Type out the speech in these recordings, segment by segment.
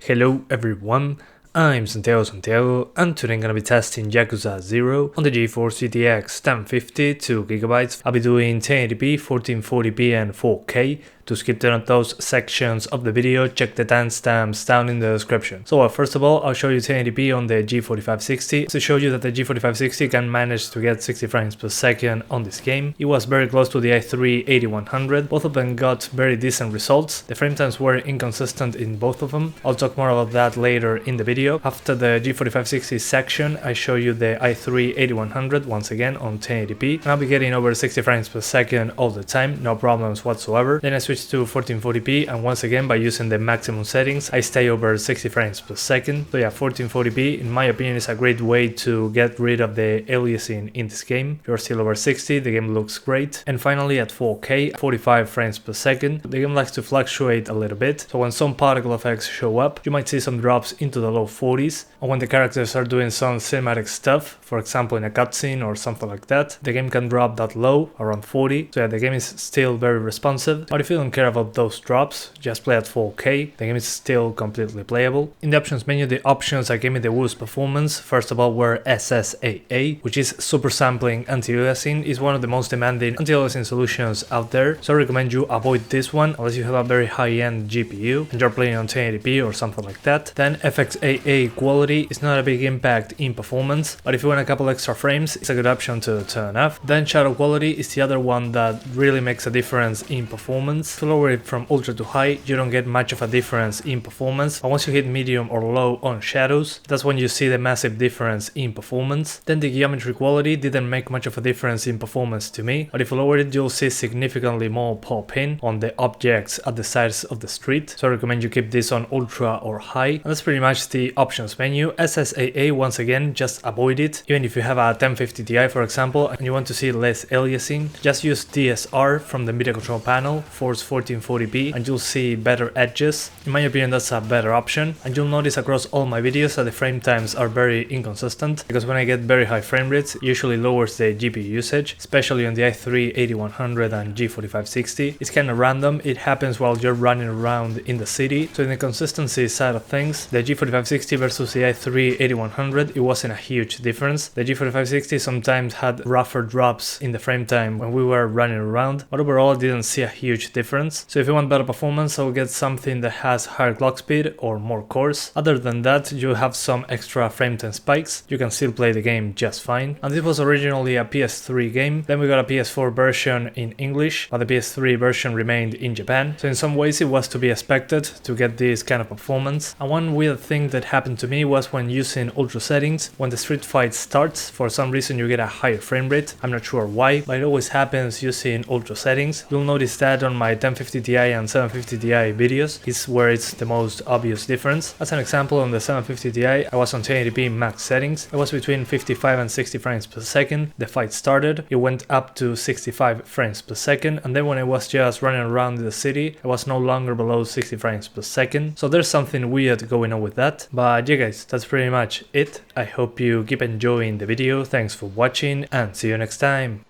Hello everyone, I'm Santiago, and today I'm gonna be testing Yakuza 0 on the GeForce GTX 1050 2GB. I'll be doing 1080p, 1440p and 4K. To skip those sections of the video, check the timestamps down in the description. So first of all, I'll show you 1080p on the G4560 to show you that the G4560 can manage to get 60 frames per second on this game. It was very close to the i3-8100, both of them got very decent results. The frame times were inconsistent in both of them. I'll talk more about that later in the video. After the G4560 section, I show you the i3-8100 once again on 1080p, and I'll be getting over 60 frames per second all the time, no problems whatsoever. Then I switch to 1440p, and once again by using the maximum settings I stay over 60 frames per second. So yeah, 1440p in my opinion is a great way to get rid of the aliasing in this game. If you're still over 60, the game looks great. And finally at 4K, 45 frames per second, the game likes to fluctuate a little bit, so when some particle effects show up, you might see some drops into the low 40s, or when the characters are doing some cinematic stuff, for example in a cutscene or something like that, the game can drop that low, around 40. So yeah, the game is still very responsive, but if you don't care about those drops, just play at 4K, the game is still completely playable. In the options menu, the options that gave me the worst performance, first of all, were SSAA, which is super sampling anti-aliasing. Is one of the most demanding anti-aliasing solutions out there, so I recommend you avoid this one unless you have a very high-end GPU and you're playing on 1080p or something like that. Then FXAA quality is not a big impact in performance, but if you want a couple extra frames, it's a good option to turn off. Then shadow quality is the other one that really makes a difference in performance. To lower it from ultra to high, you don't get much of a difference in performance, but once you hit medium or low on shadows, that's when you see the massive difference in performance. Then the geometry quality didn't make much of a difference in performance to me, but if you lower it, you'll see significantly more pop in on the objects at the sides of the street, so I recommend you keep this on ultra or high. And that's pretty much the options menu. SSAA, once again, just avoid it. Even if you have a 1050 Ti for example and you want to see less aliasing, just use DSR from the media control panel, force 1440p, and you'll see better edges. In my opinion, that's a better option, and you'll notice across all my videos that the frame times are very inconsistent, because when I get very high frame rates, it usually lowers the GPU usage, especially on the i3-8100 and G4560. It's kind of random, it happens while you're running around in the city. So in the consistency side of things, the G4560 versus the i3-8100, it wasn't a huge difference. The G4560 sometimes had rougher drops in the frame time when we were running around, but overall I didn't see a huge difference. So if you want better performance, I will get something that has higher clock speed or more cores. Other than that, you have some extra frame time spikes, you can still play the game just fine. And this was originally a PS3 game, then we got a PS4 version in English, but the PS3 version remained in Japan. So in some ways it was to be expected to get this kind of performance. And one weird thing that happened to me was when using ultra settings, when the street fight starts, for some reason you get a higher frame rate. I'm not sure why, but it always happens using ultra settings. You'll notice that on my 1050 Ti and 750 Ti videos is where it's the most obvious difference. As an example, on the 750 Ti, I was on 1080p max settings. It was between 55 and 60 frames per second. The fight started, it went up to 65 frames per second, and then when I was just running around the city, I was no longer below 60 frames per second. So there's something weird going on with that. But yeah guys, that's pretty much it. I hope you keep enjoying the video. Thanks for watching and see you next time.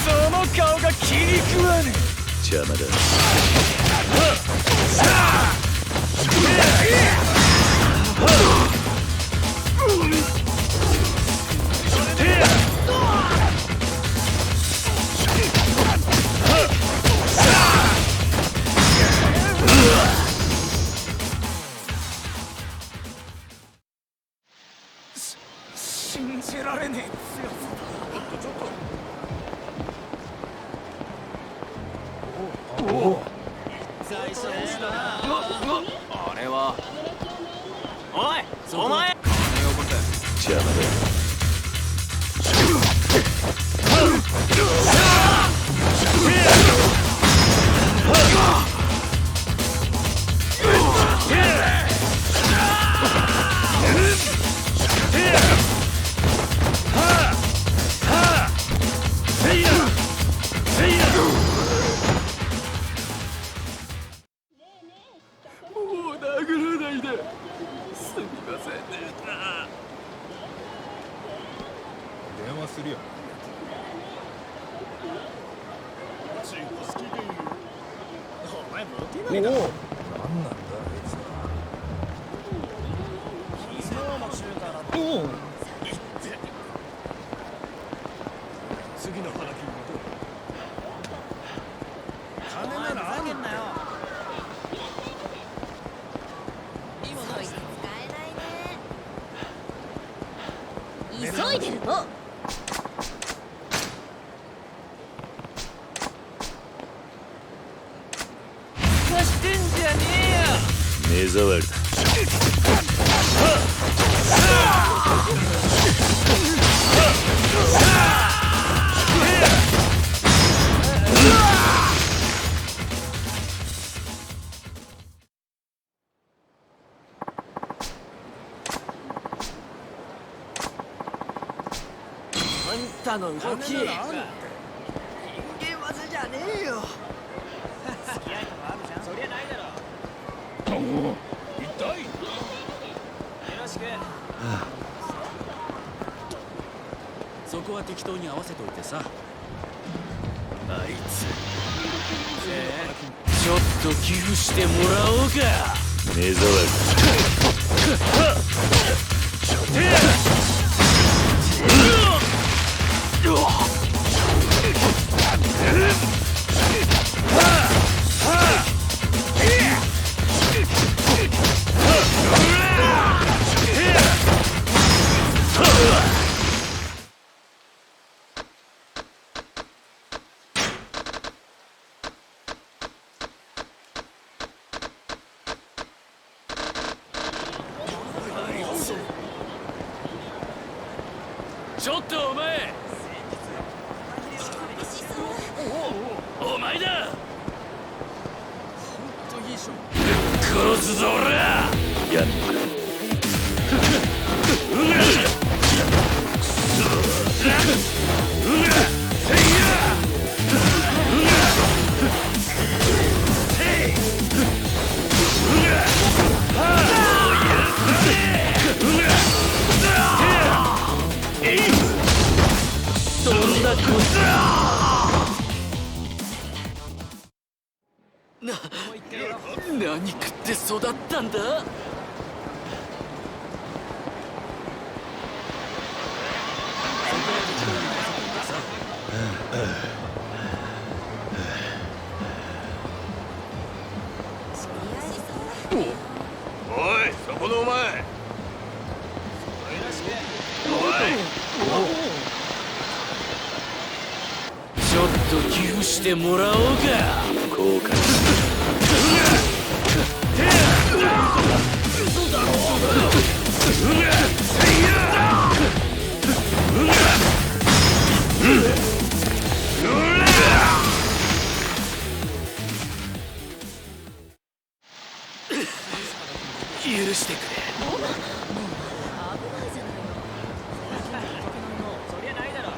その顔が気に食わねえ。邪魔だ。信じられねえ強さだ。ちょっと。最初の下だ。あれは。おい、お前。金を起こせ。邪魔だ。電話するよ。お前モテないだろ。何なんだあいつは。昨日も中華だった。次の花金はどう？金ならあるんだよ。そいつ使えないね。急いでるの。してんじゃねえよ。目障りだ。あんたの動き人間技じゃねえよ。付き合いとかあるじゃん。そりゃないだろ。痛い。よろしく。そこは適当に合わせといてさ。あいつちょっと寄付してもらおうか。目障りちょっとお前。お前だ。殺すぞ俺ら。やんのか。そんなこ何食って育ったんだ。おい、そこのお前。ちょっと寄付してもらおうか。後悔許してくれ。そりゃないだろ。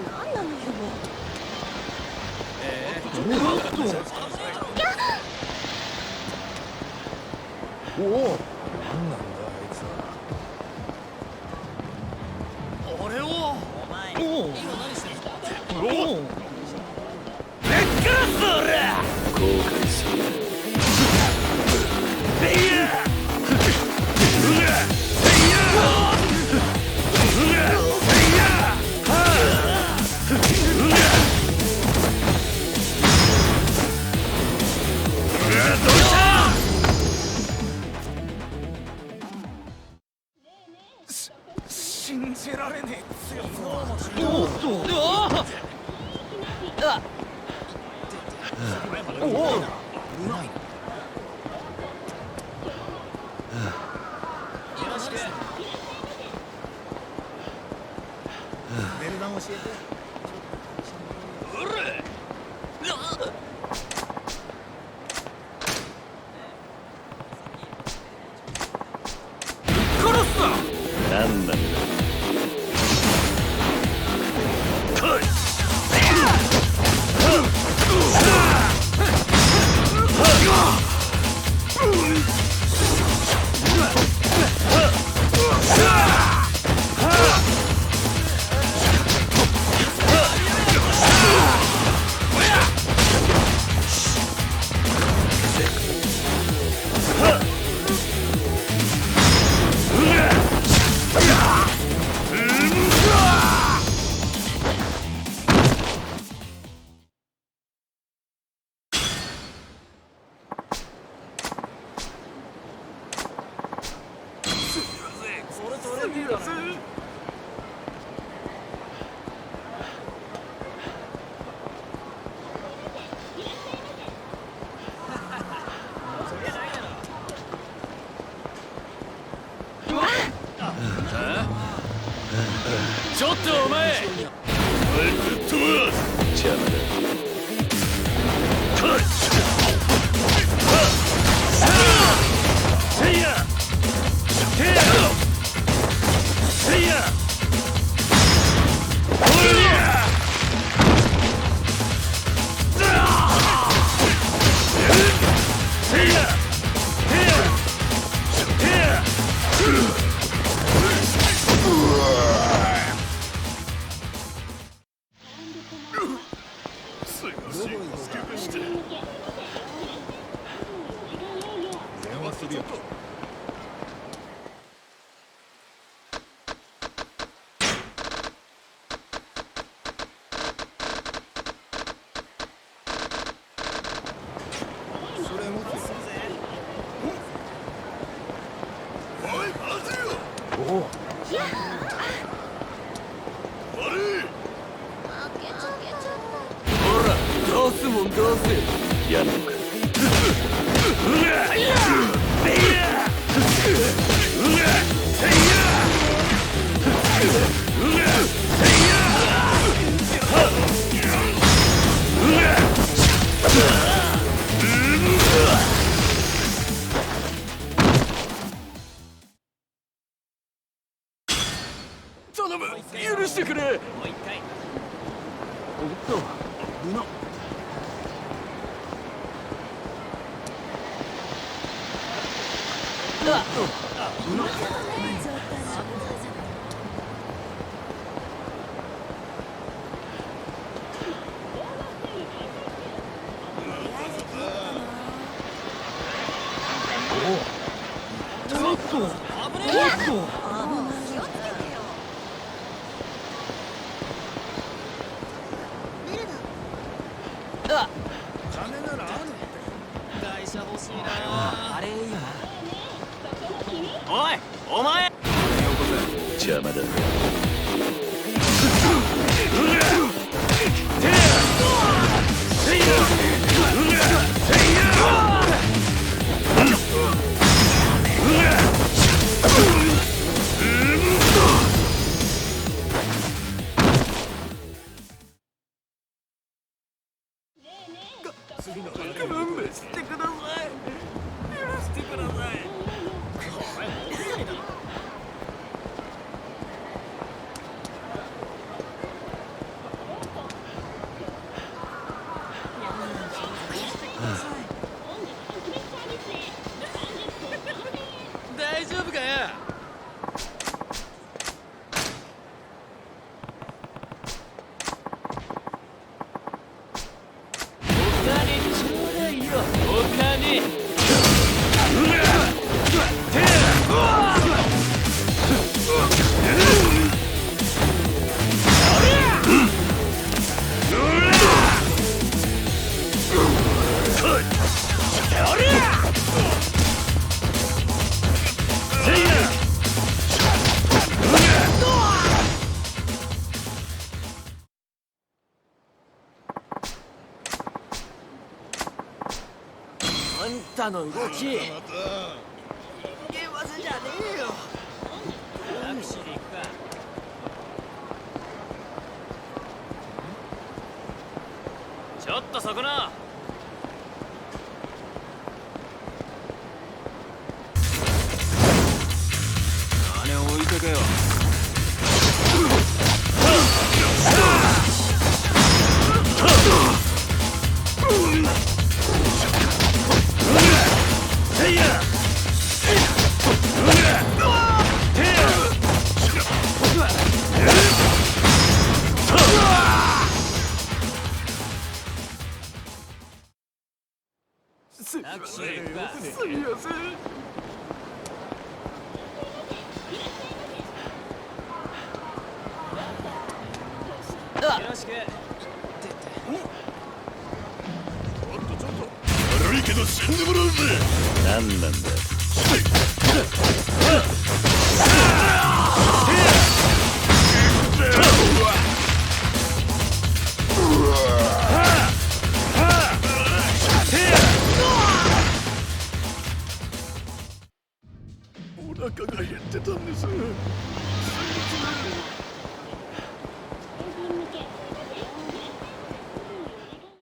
何なのよ。おお。何なんだあいつは。俺を。お前。今何してるんだ。おお。レッカーソーラ。後悔する。信じられねえ強さ。おお。ベルダン教えて。何なんだ。ちょっとお前邪魔だ。ほらどうすもんどうせやんのか。頼む許してくれ。おっとルナおいお前邪魔だ。勘弁してください。許してください。大丈夫かよ。お金ちょうだいよ。お金。あんたの動きゲーマスじゃねえよ。タクシーで行くか。ちょっとそこな。金置いてけよ。タクシーで行くか。すみません。よろしく。悪いけど死んでもらうぜ。何なんだ。お腹が減ってたんです。すいません。